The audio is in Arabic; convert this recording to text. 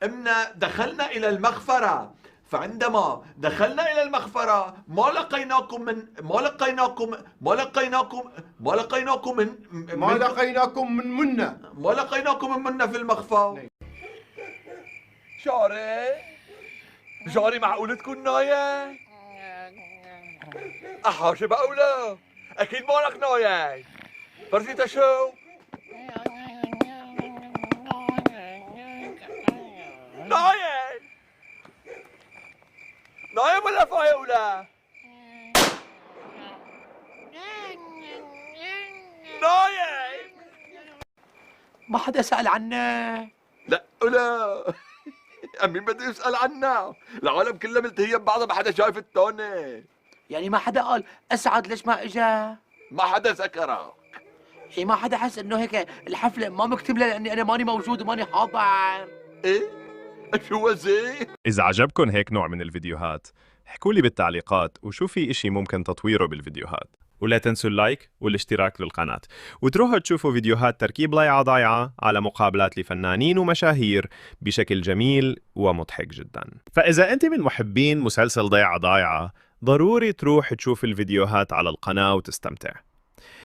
إنا دخلنا إلى المغفرة، فعندما دخلنا إلى المغفرة ما لقيناكم من ما لقيناكم من منة في المخفى. جاري معقول تكون نايم؟ أحاشي بقى ولا؟ أكيد مالك نايم. فرزيتا شو؟ نايم ولا فايق ولا؟ نايم. ما حدا سأل عنا. لا ولا مين بده يسأل عنا؟ العالم كلها ملتهية ببعضها، ما حدا شايف التاني. يعني ما حدا قال أسعد ليش ما إجا؟ ما حدا ذكرك. يعني ما حدا حس إنه هيك الحفلة ما مكتوب لها لأني أنا ماني موجود وماني حاضر؟ ايه؟ شو زي؟ إذا عجبكم هيك نوع من الفيديوهات احكوا لي بالتعليقات وشو في إشي ممكن تطويره بالفيديوهات، ولا تنسوا اللايك والاشتراك للقناة، وتروحوا تشوفوا فيديوهات تركيب ضيعة ضايعة على مقابلات لفنانين ومشاهير بشكل جميل ومضحك جدا. فإذا أنت من محبين مسلسل ضيعة ضايعة ضروري تروح تشوف الفيديوهات على القناة وتستمتع.